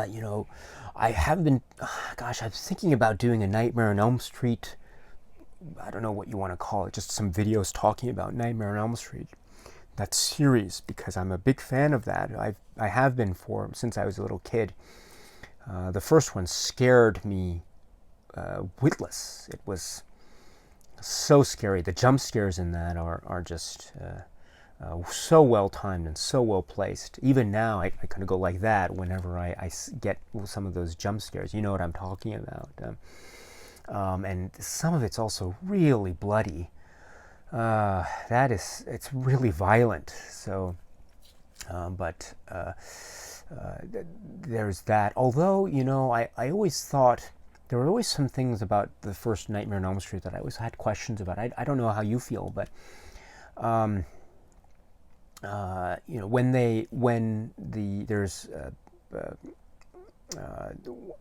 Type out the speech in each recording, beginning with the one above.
You know, I have been, gosh, I was thinking about doing a Nightmare on Elm Street. I don't know what you want to call it, just some videos talking about Nightmare on Elm Street, that series, because I'm a big fan of that. I have been for since I was a little kid. The first one scared me witless. It was so scary. The jump scares in that are just so well timed and so well placed. Even now, I kind of go like that whenever I get some of those jump scares. You know what I'm talking about. And some of it's also really bloody. It's really violent. So, but there's that. Although, I always thought there were always some things about the first Nightmare on Elm Street that I always had questions about. I don't know how you feel, but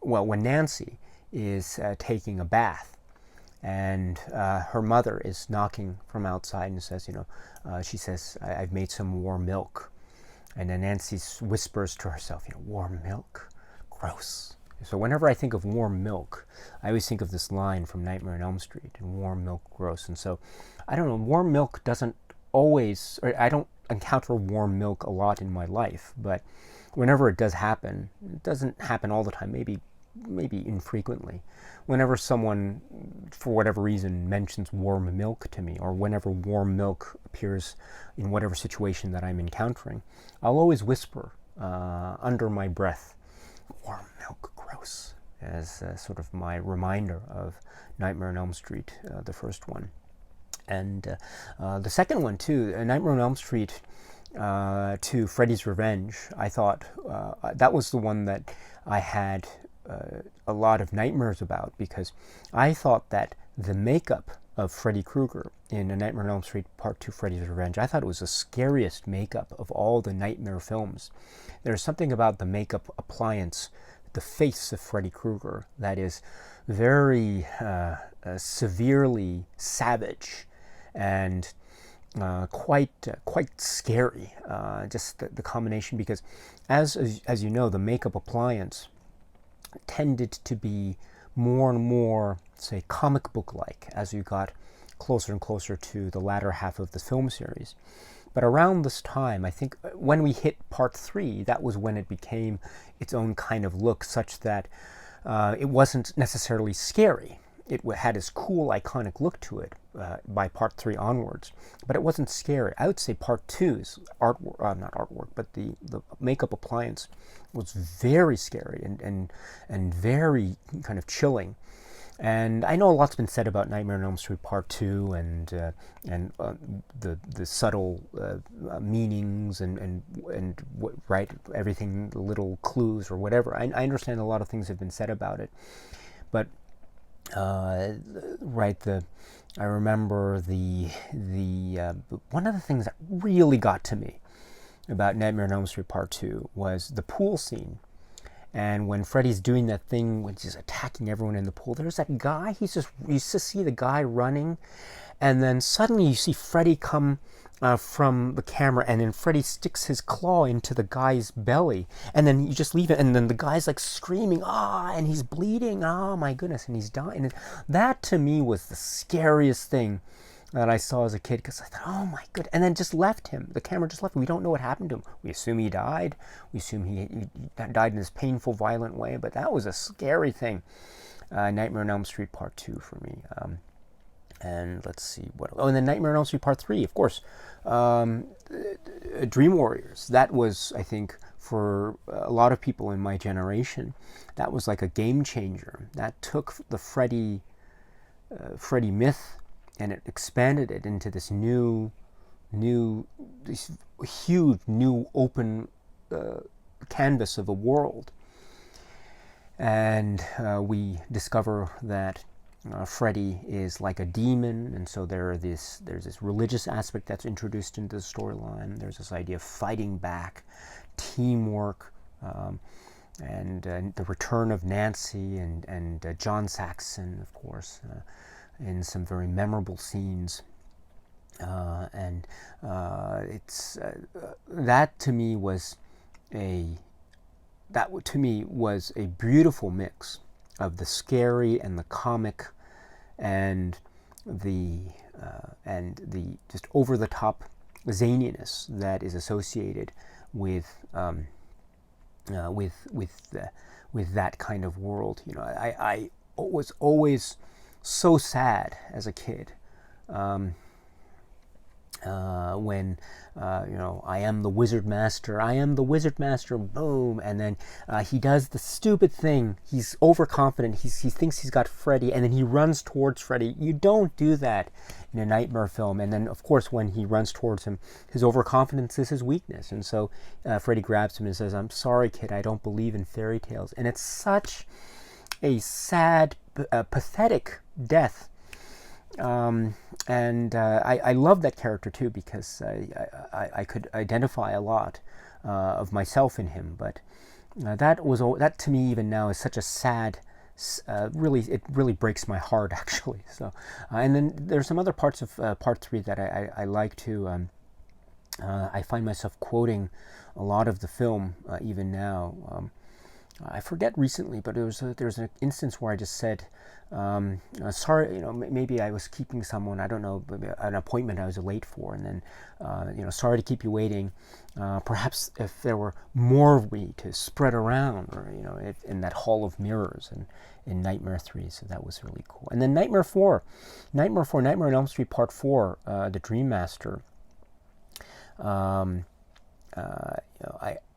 when Nancy is taking a bath, and her mother is knocking from outside and says, she says, I've made some warm milk. And then Nancy whispers to herself, warm milk? Gross. So whenever I think of warm milk, I always think of this line from Nightmare on Elm Street, and warm milk, gross. And so, I don't know, warm milk doesn't always, or I don't encounter warm milk a lot in my life, but whenever it does happen, it doesn't happen all the time, maybe infrequently. Whenever someone, for whatever reason, mentions warm milk to me, or whenever warm milk appears in whatever situation that I'm encountering, I'll always whisper under my breath, warm milk, gross, as sort of my reminder of Nightmare on Elm Street, the first one. And the second one, too, Nightmare on Elm Street 2, Freddy's Revenge, I thought that was the one that I had a lot of nightmares about, because I thought that the makeup of Freddy Krueger in A Nightmare on Elm Street Part 2, Freddy's Revenge, I thought it was the scariest makeup of all the nightmare films. There's something about the makeup appliance, the face of Freddy Krueger, that is very severely savage and quite scary. Just the combination, because as you know, the makeup appliance tended to be more and more, say, comic book like as you got closer and closer to the latter half of the film series. But around this time, I think when we hit Part 3, that was when it became its own kind of look, such that it wasn't necessarily scary. It had this cool, iconic look to it by Part 3 onwards, but it wasn't scary. I would say Part 2's artwork, not artwork, but the makeup appliance was very scary and very kind of chilling. And I know a lot's been said about Nightmare on Elm Street Part 2 and the subtle meanings and right, everything, the little clues or whatever. I understand a lot of things have been said about it, but right, I remember the one of the things that really got to me about Nightmare on Elm Street Part 2 was the pool scene. And when Freddy's doing that thing when he's attacking everyone in the pool, there's that guy, you just see the guy running, and then suddenly you see Freddy come from the camera, and then Freddy sticks his claw into the guy's belly, and then you just leave it, and then the guy's like screaming, and he's bleeding, my goodness, and he's dying. And that to me was the scariest thing that I saw as a kid, because I thought, oh my goodness, and then just left him. The camera just left him. We don't know what happened to him. We assume he died. We assume he died in this painful, violent way, but that was a scary thing. Nightmare on Elm Street Part 2 for me. And let's see what. Oh, and then Nightmare on Elm Street Part 3, of course. Dream Warriors. That was, I think, for a lot of people in my generation, that was like a game changer. That took the Freddy myth, and it expanded it into this this huge new open canvas of a world. And we discover that Freddy is like a demon, and so there's this religious aspect that's introduced into the storyline. There's this idea of fighting back, teamwork, and the return of Nancy and John Saxon, of course, in some very memorable scenes. It's that to me was a to me was a beautiful mix of the scary and the comic, and the just over the top zaniness that is associated with with that kind of world. I was always so sad as a kid when I am the wizard master, boom, and then he does the stupid thing. He's overconfident. He thinks he's got Freddy, and then he runs towards Freddy. You don't do that in a nightmare film. And then, of course, when he runs towards him, his overconfidence is his weakness. And so Freddy grabs him and says, "I'm sorry, kid, I don't believe in fairy tales." And it's such a sad, pathetic death. I love that character too, because I could identify a lot of myself in him. But that to me even now is such a sad. It really breaks my heart, actually. So, and then there's some other parts of part 3 that I like to. I find myself quoting a lot of the film even now. I forget recently, but there was an instance where I just said, sorry, maybe I was keeping someone, I don't know, an appointment I was late for, and then, sorry to keep you waiting. Perhaps if there were more of me to spread around, or, in that hall of mirrors, and in Nightmare 3, so that was really cool. And then Nightmare on Elm Street Part 4, The Dream Master.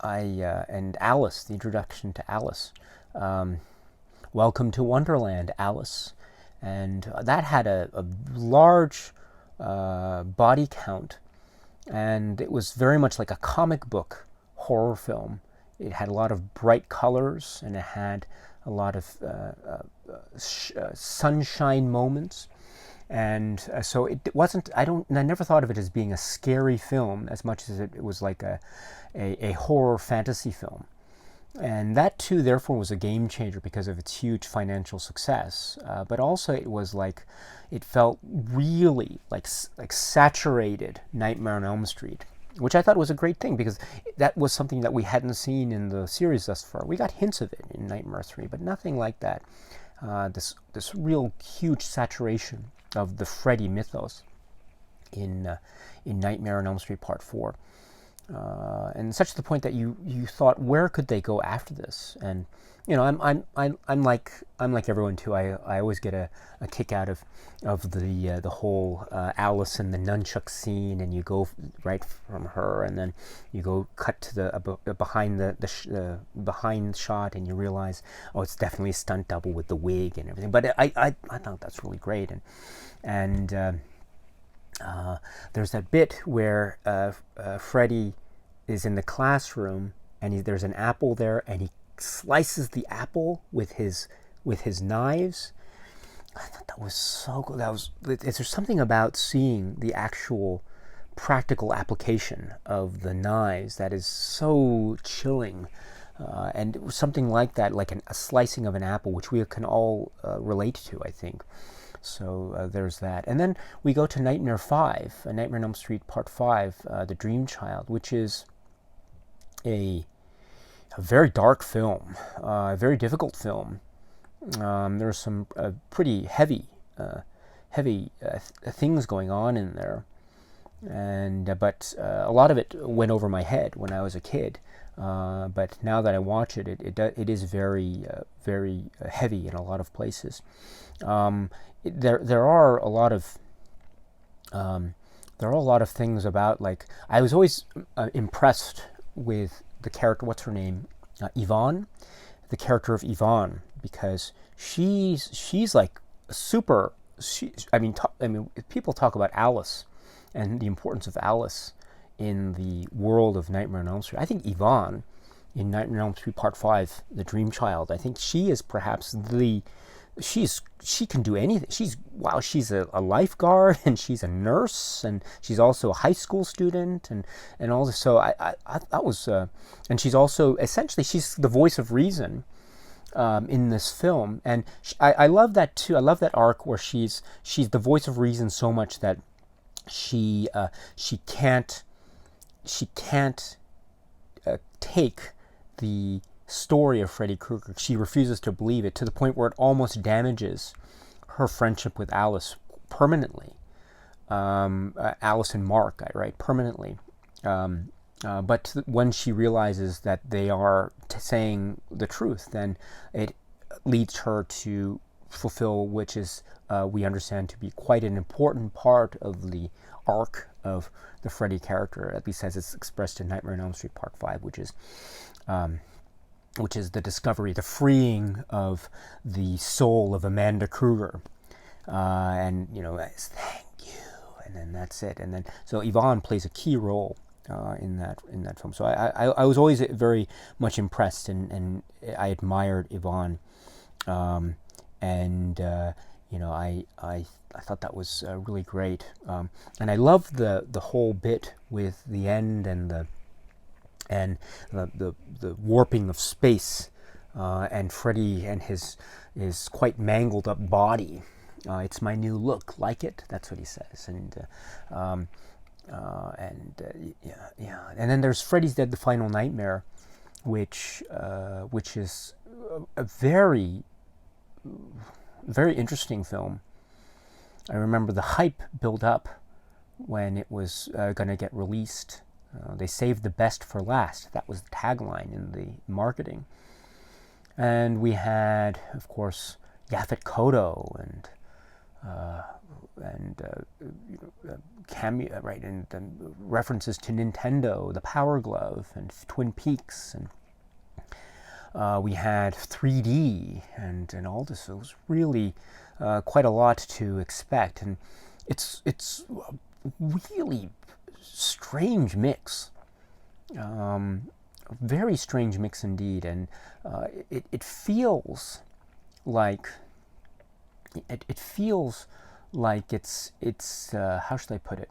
And Alice, the introduction to Alice. Welcome to Wonderland, Alice. And that had a large body count, and it was very much like a comic book horror film. It had a lot of bright colors, and it had a lot of sunshine moments. And so it wasn't, I never thought of it as being a scary film as much as it was like a horror fantasy film. And that too, therefore, was a game changer because of its huge financial success. But also it felt really like saturated Nightmare on Elm Street, which I thought was a great thing, because that was something that we hadn't seen in the series thus far. We got hints of it in Nightmare 3, but nothing like that. This real huge saturation of the Freddy mythos in Nightmare on Elm Street Part 4, and such to the point that you thought, where could they go after this? And I'm like everyone too. I always get a kick out of the whole Alice and the nunchuck scene, and you go right from her, and then you go cut to the behind the behind shot, and you realize, oh, it's definitely a stunt double with the wig and everything. But I thought that's really great, and there's that bit where Freddy is in the classroom, and there's an apple there, and he slices the apple with his knives. I thought that was so good. There's something about seeing the actual practical application of the knives that is so chilling, and it was something like that, like a slicing of an apple, which we can all relate to, I think. So there's that. And then we go to Nightmare 5, Nightmare on Elm Street Part 5, The Dream Child, which is a very dark film, a very difficult film. There's some pretty heavy things going on in there, and but a lot of it went over my head when I was a kid. But now that I watch it, it is very heavy in a lot of places. There are a lot of things about, like, I was always impressed with the character. What's her name? Yvonne, the character of Yvonne, because she's like super. People talk about Alice and the importance of Alice in the world of Nightmare on Elm Street. I think Yvonne in Nightmare on Elm Street Part 5, The Dream Child, I think she is perhaps she can do anything. She's a lifeguard, and she's a nurse, and she's also a high school student, and all this. So I that was, and she's also essentially she's the voice of reason in this film, and I love that too. I love that arc where she's the voice of reason so much that she can't take the story of Freddy Krueger. She refuses to believe it to the point where it almost damages her friendship with Alice permanently. Alice and Mark, right, permanently. But when she realizes that they are saying the truth, then it leads her to fulfill, which is we understand to be quite an important part of the arc of the Freddy character, at least as it's expressed in Nightmare on Elm Street Part 5, which is the discovery, the freeing of the soul of Amanda Krueger. And, thank you, and then that's it. And then, so Yvonne plays a key role in that film. So I was always very much impressed, and I admired Yvonne. I thought that was really great. And I loved the whole bit with the end and the warping of space, and Freddy and his quite mangled up body. It's my new look, like it? That's what he says. And and then there's Freddy's Dead: The Final Nightmare, which is a very, very interesting film. I remember the hype built up when it was going to get released. They saved the best for last. That was the tagline in the marketing. And we had, of course, Yaphet Kotto and cameo, right, and references to Nintendo, the Power Glove, and Twin Peaks, and we had 3D and all this. It was really quite a lot to expect, and it's a really strange mix, very strange mix indeed, and it feels like it's how should I put it?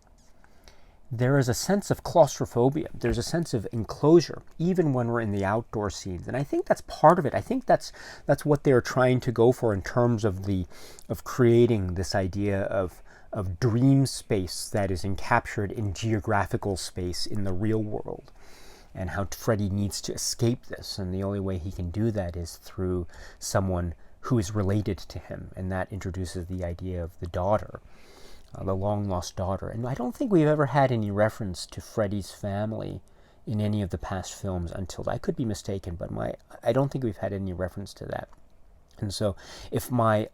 There is a sense of claustrophobia. There's a sense of enclosure, even when we're in the outdoor scenes, and I think that's part of it. I think that's what they're trying to go for in terms of creating this idea of dream space that is encaptured in geographical space in the real world, and how Freddy needs to escape this, and the only way he can do that is through someone who is related to him, and that introduces the idea of the daughter, the long-lost daughter. And I don't think we've ever had any reference to Freddy's family in any of the past films until, I could be mistaken, but I don't think we've had any reference to that. And so if my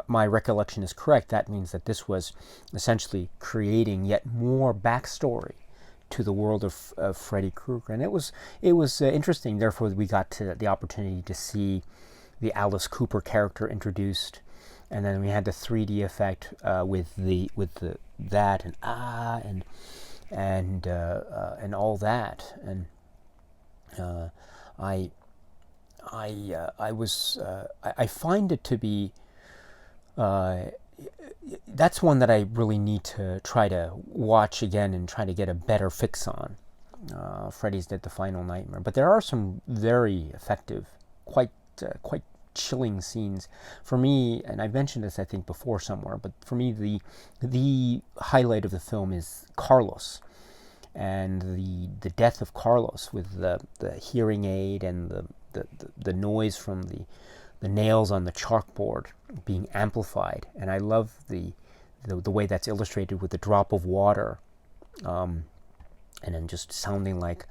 recollection is correct, that means that this was essentially creating yet more backstory to the world of Freddy Krueger. And it was interesting. Therefore, we got to the opportunity to see the Alice Cooper character introduced, and then we had the 3D effect with that and all that, and I find it to be that's one that I really need to try to watch again and try to get a better fix on. Freddy's Dead: The Final Nightmare, but there are some very effective, quite chilling scenes for me, and I mentioned this I think before somewhere, but for me the highlight of the film is Carlos and the death of Carlos, with the hearing aid and the noise from the nails on the chalkboard being amplified. And I love the way that's illustrated with the drop of water, and then just sounding like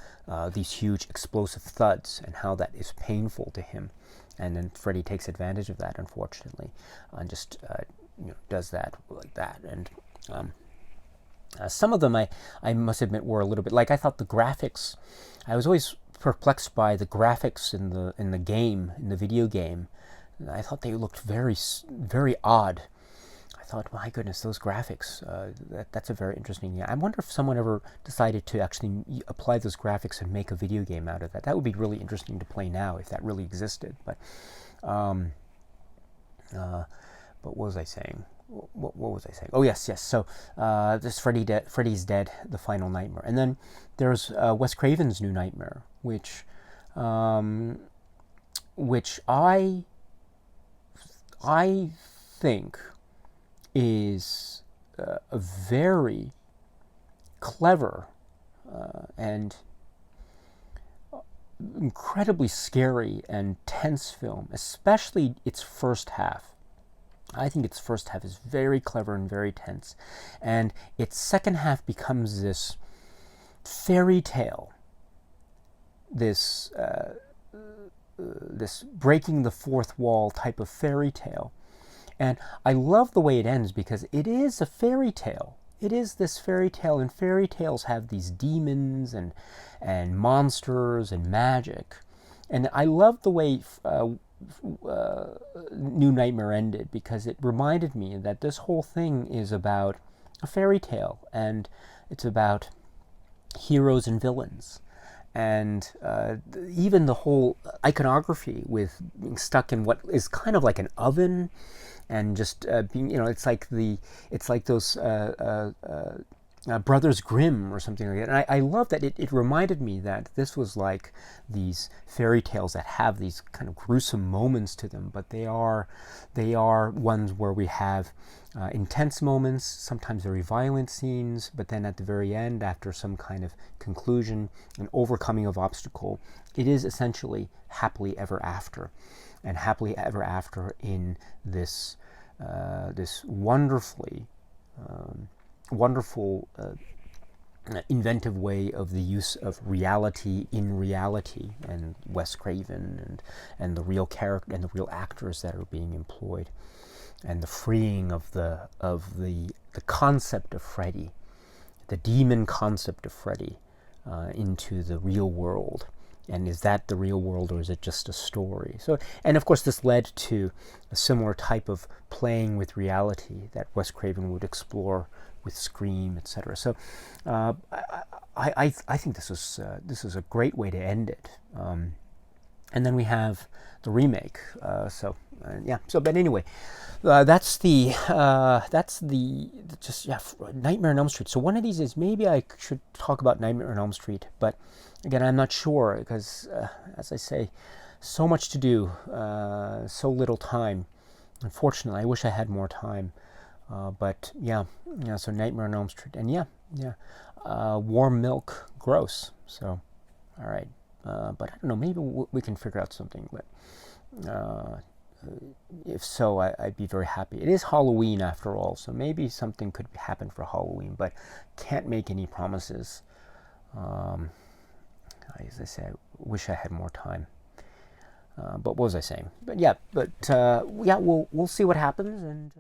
these huge explosive thuds, and how that is painful to him. And then Freddy takes advantage of that, unfortunately, and just does that like that. And some of them, I must admit, were a little bit like, I thought the graphics. I was always perplexed by the graphics in the game, in the video game. I thought they looked very, very odd. I thought, my goodness, those graphics. That's a very interesting. Yeah, I wonder if someone ever decided to actually apply those graphics and make a video game out of that. That would be really interesting to play now, if that really existed. But what was I saying? What was I saying? Oh yes. So this Freddy's Dead: The Final Nightmare, and then there's Wes Craven's New Nightmare, which I think is a very clever and incredibly scary and tense film, especially its first half. I think its first half is very clever and very tense, and its second half becomes this fairy tale, this breaking the fourth wall type of fairy tale. And I love the way it ends because it is a fairy tale. It is this fairy tale, and fairy tales have these demons and monsters and magic. And I love the way New Nightmare ended, because it reminded me that this whole thing is about a fairy tale, and it's about heroes and villains. And even the whole iconography with being stuck in what is kind of like an oven, and just being, it's like those Brothers Grimm or something like that. And I love that it reminded me that this was like these fairy tales that have these kind of gruesome moments to them, but they are ones where we have intense moments, sometimes very violent scenes, but then at the very end, after some kind of conclusion, an overcoming of obstacle, it is essentially happily ever after, and happily ever after in this wonderful inventive way of the use of reality in reality, and Wes Craven and the real character and the real actors that are being employed, and the freeing of the concept of Freddy, the demon concept of Freddy, into the real world. And is that the real world, or is it just a story? So, and of course, this led to a similar type of playing with reality that Wes Craven would explore with Scream, etc. So, I think this is a great way to end it. And then we have the remake. But anyway, that's Nightmare on Elm Street. So one of these is, maybe I should talk about Nightmare on Elm Street, but again, I'm not sure, because as I say, so much to do, so little time. Unfortunately, I wish I had more time. But so Nightmare on Elm Street, and warm milk, gross. So, all right. But I don't know, maybe we can figure out something. But if so, I'd be very happy. It is Halloween after all, so maybe something could happen for Halloween, but can't make any promises. As I say, I wish I had more time. But what was I saying? But we'll see what happens, and.